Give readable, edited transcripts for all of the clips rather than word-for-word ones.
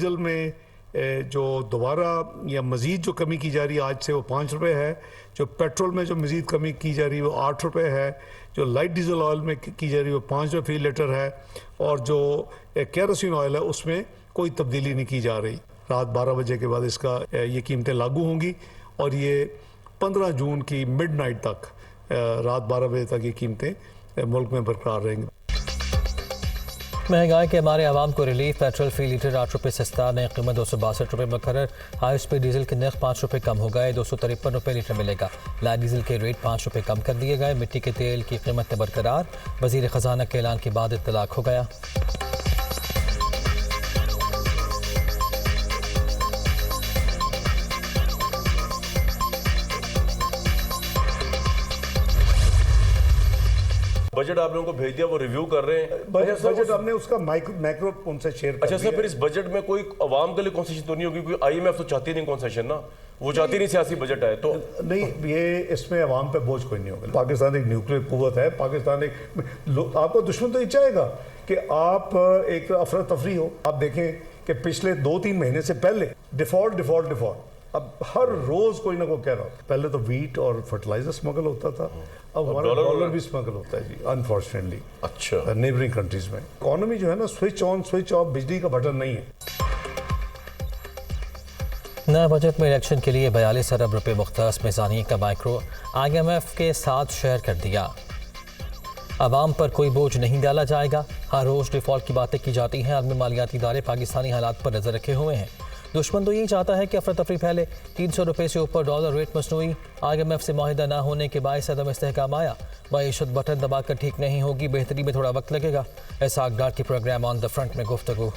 Diesel में जो दोबारा या मज़ीद जो कमी की जा रही है आज से वो 5 रुपये है। जो पेट्रोल में जो मज़ीद कमी की जा रही है वो 8 रुपये है। जो लाइट डीजल ऑयल में की जा रही है वो 5 रुपये फी लीटर है। और जो केरोसिन ऑयल है उसमें कोई तब्दीली नहीं की जा रही। रात 12 बजे के बाद इसका ये कीमतें लागू होंगी और ये 15 जून की मिडनाइट तक रात 12 बजे तक ये कीमतें मुल्क में बरकरार रहेंगी। महंगाई के हमारे आवाम को रिलीफ। पेट्रोल फी लीटर 8 रुपये सस्ता, नई कीमत 262 रुपये मुकर्रर। हाई स्पीड डीजल के नर्ख 5 रुपये कम हो गए, 253 रुपये लीटर मिलेगा। लाइट डीजल के रेट 5 रुपये कम कर दिए गए। मिट्टी के तेल की कीमत बरकरार। वजीर खजाना के ऐलान के बाद इत्तलाक हो गया। बजट आप लोगों को भेज दिया, वो रिव्यू कर रहे हैं। बजट हमने उसका मैक्रो उनसे शेयर कर अच्छा सर, फिर इस बजट में कोई आवाम के लिए कंसेशन तो नहीं होगी? क्योंकि IMF तो चाहती नहीं कंसेशन ना, वो चाहती नहीं सियासी बजट है तो नहीं, ये इसमें अवाम पे बोझ कोई नहीं होगा। पाकिस्तान एक न्यूक्लियर कुव्वत है। पाकिस्तान एक आपका दुश्मन तो ये चाहेगा कि आप एक अफरा तफरी हो। आप देखें कि पिछले 2-3 महीने से पहले डिफॉल्ट अब हर रोज कोई ना कोई कह रहा होता। पहले तो वीट और फर्टिलाइजर स्मगल होता था, अब हमारा डॉलर भी स्मगल होता है जी, अनफॉर्चुनेटली। अच्छा, नेबरिंग कंट्रीज में इकोनॉमी जो है ना, स्विच ऑन स्विच ऑफ बिजली का बटन नहीं है। नए बजट में इलेक्शन के लिए 42 अरब रुपये मुख्तस मीज़ानिया का माइक्रो IMF के साथ शेयर कर दिया। आवाम पर कोई बोझ नहीं डाला जाएगा। हर रोज़ डिफ़ॉल्ट की बातें की जाती हैं। आलमी मालियाती इदारे पाकिस्तानी हालात पर नज़र रखे हुए हैं। दुश्मन तो यही चाहता है कि अफरा तफरी फैले। 300 रुपये से ऊपर डॉलर रेट मसनूई। IMF से माहिदा ना होने के बायस अदम इस्तेहकाम आया। मईशत बटन दबाकर ठीक नहीं होगी, बेहतरी में थोड़ा वक्त लगेगा। इसहाक डार की प्रोग्राम ऑन द फ्रंट में गुफ्तगू।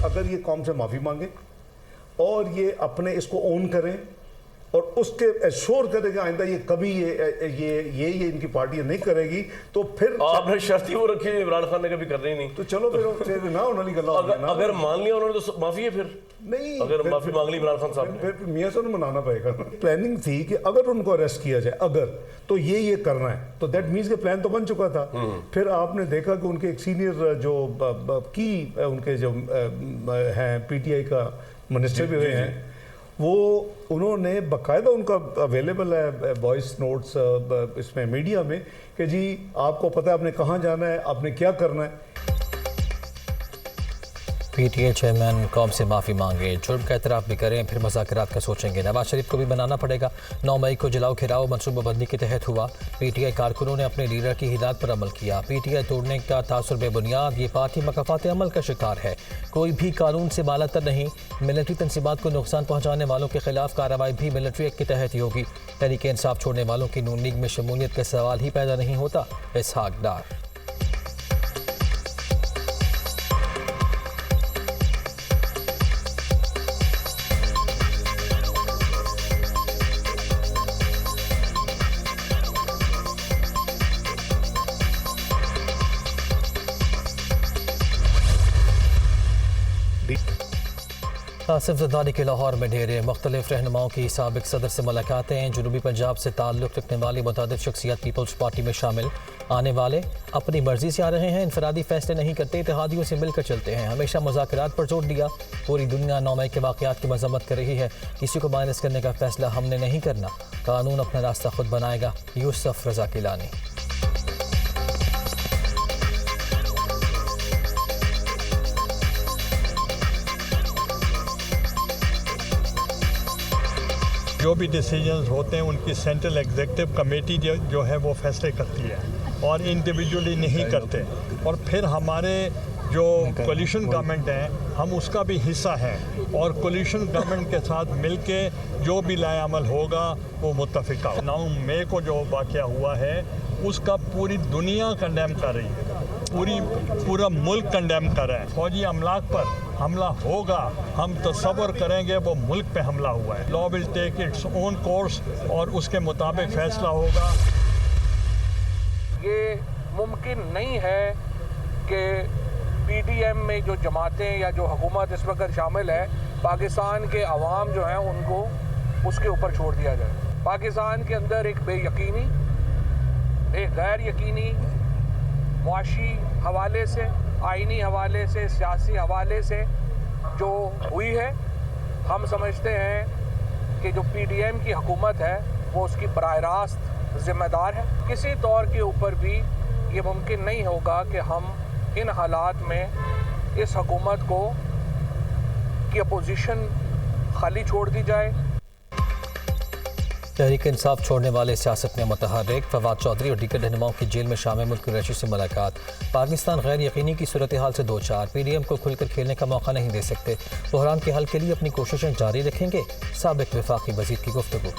अगर ये कौम से माफ़ी मांगे और ये अपने इसको ओन करें और उसके एश्योर करें कि आइंदा ये कभी ये इनकी पार्टी नहीं करेगी, तो फिर आपने शर्त ही वो रखी है इमरान खान ने कभी करनी ही नहीं। तो चलो फिर ना उन्होंने अगर मान लिया उन्होंने तो माफी है। फिर नहीं, अगर माफी मांग ली इमरान खान साहब ने, फिर मियां साहब ने मनाना पड़ेगा। प्लानिंग थी कि अगर उनको अरेस्ट किया जाए अगर, तो ये करना है, तो दैट मीन्स के प्लान तो बन चुका था। फिर आपने देखा कि उनके एक सीनियर जो की उनके जो हैं PTI का मिनिस्टर भी हुए हैं, वो उन्होंने बाकायदा उनका अवेलेबल है वॉइस नोट्स इसमें मीडिया में कि जी आपको पता है आपने कहाँ जाना है, आपने क्या करना है। PTI चेयरमैन कौम से माफ़ी मांगे, जुर्म का एतराफ़ भी करें, फिर मुज़ाकरात का सोचेंगे। नवाज शरीफ को भी बनाना पड़ेगा। 9 मई को जलाओ घिराओ मनसूबाबंदी के तहत हुआ। PTI कारकुनों ने अपने लीडर की हिदायत पर अमल किया। PTI तोड़ने का तासुर बेबुनियाद। ये पार्टी मकाफात अमल का शिकार है, कोई भी कानून से बालातर नहीं। मिलिट्री तनसीबात को नुकसान पहुँचाने वालों के खिलाफ कार्रवाई भी मिलिट्री एक्ट के तहत ही होगी। तहरीक इंसाफ छोड़ने वालों की नून लीग में शमूलियत का सवाल ही पैदा नहीं होता। इसहाक डार। आसिफ जरदारी के लाहौर में ढेरे मुख्तलिफ रहनुमाओं की साबिक सदर से मुलाकातें। जनूबी पंजाब से ताल्लुक़ रखने वाली मुतादिद शख्सियत पीपल्स पार्टी में शामिल। आने वाले अपनी मर्जी से आ रहे हैं, इनफरादी फैसले नहीं करते, इत्तेहादियों से मिलकर चलते हैं। हमेशा मुज़ाकरात पर जोर दिया। पूरी दुनिया 9 मई के वाक़यात की मज़म्मत कर रही है। किसी को माइनस करने का फैसला हमने नहीं करना। कानून अपना रास्ता खुद बनाएगा। यूसुफ रज़ा किलानी। जो भी डिसीजंस होते हैं उनकी सेंट्रल एग्जीक्यूटिव कमेटी जो है वो फैसले करती है और इंडिविजुअली नहीं करते। और फिर हमारे जो कोलिशन गवर्नमेंट है हम उसका भी हिस्सा हैं और कोलिशन गवर्नमेंट के साथ मिलके जो भी लाएअमल होगा वो मुत्तफ़िक़ा। 9 मई को जो वाक़या हुआ है उसका पूरी दुनिया कंडेम कर रही है, पूरा मुल्क कंडेम कर रहा है। फौजी अमलाक पर हमला होगा, हम तसव्वुर करेंगे वो मुल्क पे हमला हुआ है। Law will take its own course और उसके मुताबिक फैसला होगा। ये मुमकिन नहीं है कि PDM में जो जमातें या जो हुकूमत इस वक्त शामिल है पाकिस्तान के अवाम जो हैं उनको उसके ऊपर छोड़ दिया जाए। पाकिस्तान के अंदर एक बेयकीनी, एक गैर यकीनी मुआशी हवाले से, आइनी हवाले से, सियासी हवाले से जो हुई है, हम समझते हैं कि जो PDM की हुकूमत है वो उसकी बराह रास्त ज़िम्मेदार है। किसी तौर के ऊपर भी ये मुमकिन नहीं होगा कि हम इन हालात में इस हुकूमत को की अपोजिशन खाली छोड़ दी जाए। तहरीक इंसाफ छोड़ने वाले सियासत में मुतहर्रिक फवाद चौधरी और दीगर रहनुमाओं की जेल में शामिल मुल्क कुरैशी से मुलाकात। पाकिस्तान गैर यकीनी की सूरत हाल से दो चार, PDM को खुलकर खेलने का मौका नहीं दे सकते, बहरान के हल के लिए अपनी कोशिशें जारी रखेंगे, साबिक वफाकी वज़ीर की गुफ्तगू।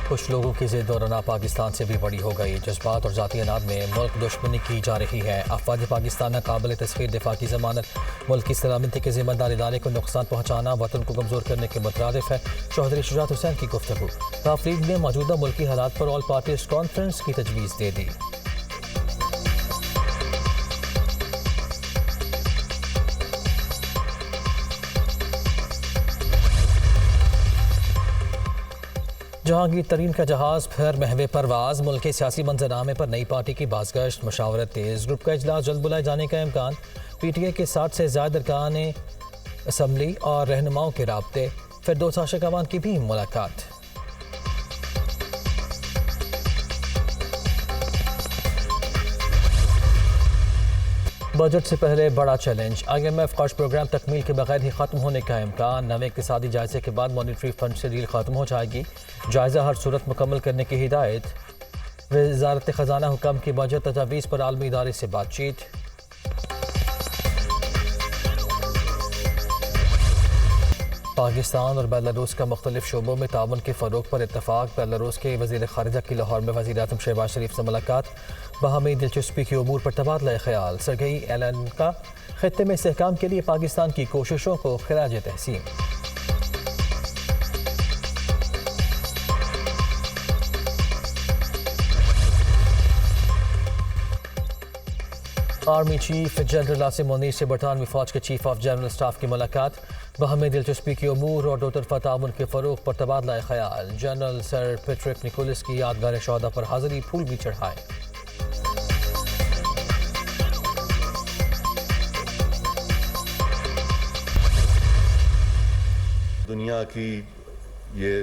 कुछ लोगों की ज़िद और अना पाकिस्तान से भी बड़ी हो गई। जज्बात और ज़ाती अनाद में मुल्क दुश्मनी की जा रही है। अफवाज पाकिस्तान नाकाबिल तस्वीर दिफा की ज़मानत, मुल्क की सलामती की ज़िम्मेदार इदारे को नुकसान पहुँचाना वतन को कमज़ोर करने के मुतरादिफ है। चौधरी शुजात हुसैन की गुफ्तगू। काफ लीग ने मौजूदा मुल्की हालात पर ऑल पार्टीज कॉन्फ्रेंस की तजवीज़ दे दी। जहांगीर तरीन का जहाज़ फिर महवे परवाज, मुल्क के सियासी मंजरनामे पर नई पार्टी की बाज़गश्त, मशावरत तेज़, ग्रुप का इजलास जल्द बुलाए जाने का इम्कान। PTI के 60 से ज़्यादा अरकान असम्बली और रहनुमाओं के राब्ते, फिर दो शासक अवान की भी मुलाकात। बजट से पहले बड़ा चैलेंज, IMF कर्ज प्रोग्राम तकमील के बगैर ही खत्म होने का इम्कान। नवे इक़्तिसादी जायजे के बाद मॉनिटरी फंड से डील खत्म हो जाएगी, जायजा हर सूरत मुकम्मल करने की हिदायत। वज़ारत ख़जाना हुक्म की बजट तजावीज़ पर आलमी इदारे से बातचीत। पाकिस्तान और बेलारूस का मुख्तलिफ शोबों में ताउन के फ़रोग़ पर इत्तफ़ाक़। बेलारूस के वज़ीर ख़ारिजा की लाहौर में वज़ीर आज़म शहबाज शरीफ से मुलाकात, बाहमी दिलचस्पी के उमूर पर तबादला ख्याल। सरगई एलन का ख़ित्ते में इस्तेहकाम के लिए पाकिस्तान की कोशिशों को ख़िराज तहसीन। Army chief general Asim Munir से बरतानवी फ़ौज के चीफ ऑफ जनरल स्टाफ की मुलाकात, बाहमी दिलचस्पी की उमूर और दो तरफ़ा ताउन के फ़रोग़ पर तबादला ख्याल। जनरल सर पेट्रिक निकोलस की यादगार शहदा पर हाज़िरी, फूल भी चढ़ाए। दुनिया की ये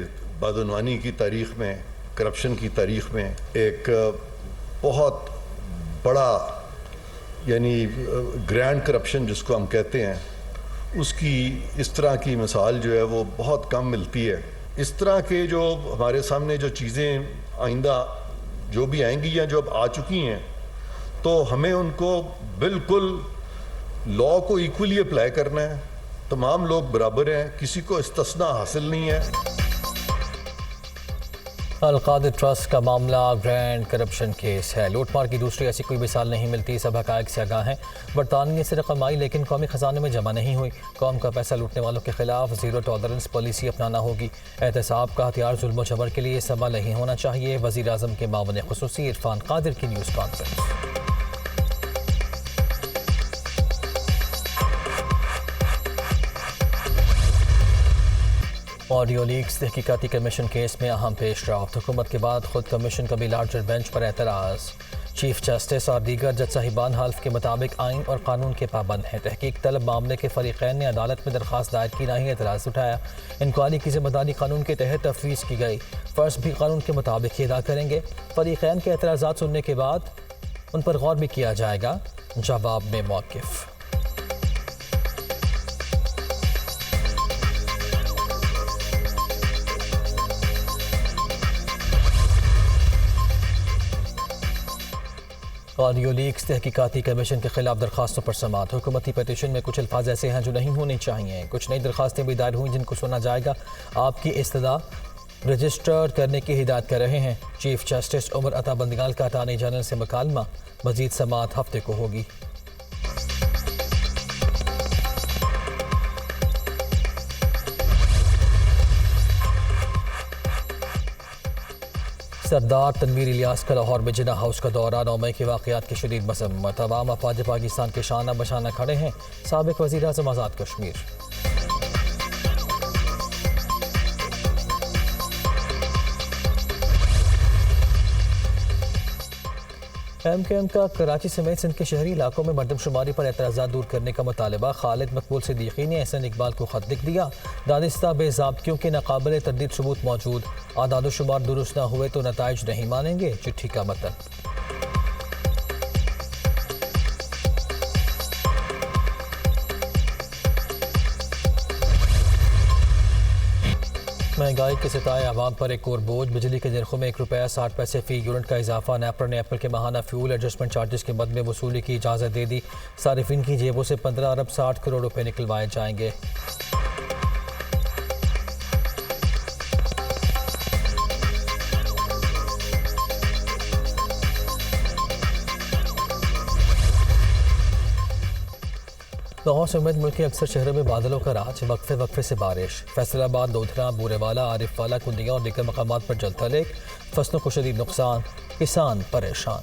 बदनवानी की तारीख़ में, करप्शन की तारीख़ में एक बहुत बड़ा यानी ग्रैंड करप्शन जिसको हम कहते हैं, उसकी इस तरह की मिसाल जो है वो बहुत कम मिलती है। इस तरह के जो हमारे सामने जो चीज़ें आइंदा जो भी आएंगी या जो अब आ चुकी हैं, तो हमें उनको बिल्कुल लॉ को इक्वली अप्लाई करना है। तमाम लोग बराबर हैं, किसी को इस्तिस्ना हासिल नहीं है। अल-कादिर ट्रस्ट का मामला ग्रैंड करप्शन केस है। लूटमार की दूसरी ऐसी कोई मिसाल नहीं मिलती। सब हक़ाइक़ से आगाह हैं। बरतानिया से रकम आई लेकिन कौमी ख़जाने में जमा नहीं हुई। कौम का पैसा लूटने वालों के खिलाफ ज़ीरो टॉलरेंस पॉलिसी अपनाना होगी। एहतसाब का हथियार जुल्म जबर के लिए इस्तेमाल नहीं होना चाहिए। वज़ीर आज़म के मामले ख़ुसूसी इरफान कादिर की न्यूज़ कॉन्फ्रेंस। ऑडियो लीक्स तहकीकाती कमीशन केस में अहम पेश रफ्त। हुकूमत के बाद खुद कमीशन का भी लार्जर बेंच पर एतराज़। चीफ जस्टिस और दीगर जज साहिबान हल्फ के मुताबिक आइन और कानून के पाबंद हैं। तहकीक तलब मामले के फरीक़ैन ने अदालत में दरख्वास्त दायर की, ना ही एतराज़ उठाया। इंक्वायरी की जिम्मेदारी कानून के तहत तफवीज़ की गई, फ़र्ज भी कानून के मुताबिक ही अदा करेंगे। फरीक़ैन के एतराज़ात सुनने के बाद उन पर गौर भी किया जाएगा। जवाब में मौक़िफ़। ऑडियो लीक्स तहकीकाती कमीशन के खिलाफ दरखास्तों पर समाअत। हुकूमती पटिशन में कुछ अल्फाज ऐसे हैं जो नहीं होने चाहिए। कुछ नई दरखास्तें भी दायर हुई जिनको सुना जाएगा। आपकी इस्तदा रजिस्टर करने की हिदायत कर रहे हैं। चीफ जस्टिस उमर अता बंदियाल का अटॉर्नी जनरल से मुकालमा। मजीद समाअत हफ्ते को होगी। सरदार तनवीर इलियास का लाहौर में जिन्ना हाउस का दौरा, 9 मई के वाक़यात की शदीद मजम्मत। अवाम अफवाज पाकिस्तान के शाना बशाना खड़े हैं। साबिक वज़ीर आज़म आज़ाद कश्मीर। MKM का कराची समेत सिंध के शहरी इलाकों में मरदमशुमारी पर एतराज़ात दूर करने का मुतालबा। खालिद मकबूल सिद्दीकी ने एहसन इकबाल को खत लिख दिया। दानिस्ता बेज़ाब्तियों के नाकाबिले तरदीद सबूत मौजूद, आदाद शुमार दुरुस्त न हुए तो नताइज नहीं मानेंगे। चिट्ठी का मतन। महंगाई के सताए आवाम पर एक और बोझ। बिजली के नरखों में ₹1.60 फी यूनिट का इजाफा। नेपरा ने अप्रैल के माहाना फ्यूल एडजस्टमेंट चार्जेस के मद में वसूली की इजाज़त दे दी। सारिफिन की जेबों से 15 अरब 60 करोड़ रुपए निकलवाए जाएंगे। लाहौर समेत मुल्क के अक्सर शहरों में बादलों का राज, वक्फे वक्फे से बारिश। फैसलाबाद, लोधरा, बूरेवाला, आरिफवाला, कुंदिया और दीगर मकामात पर जलथल। फसलों को शदीद नुकसान, किसान परेशान।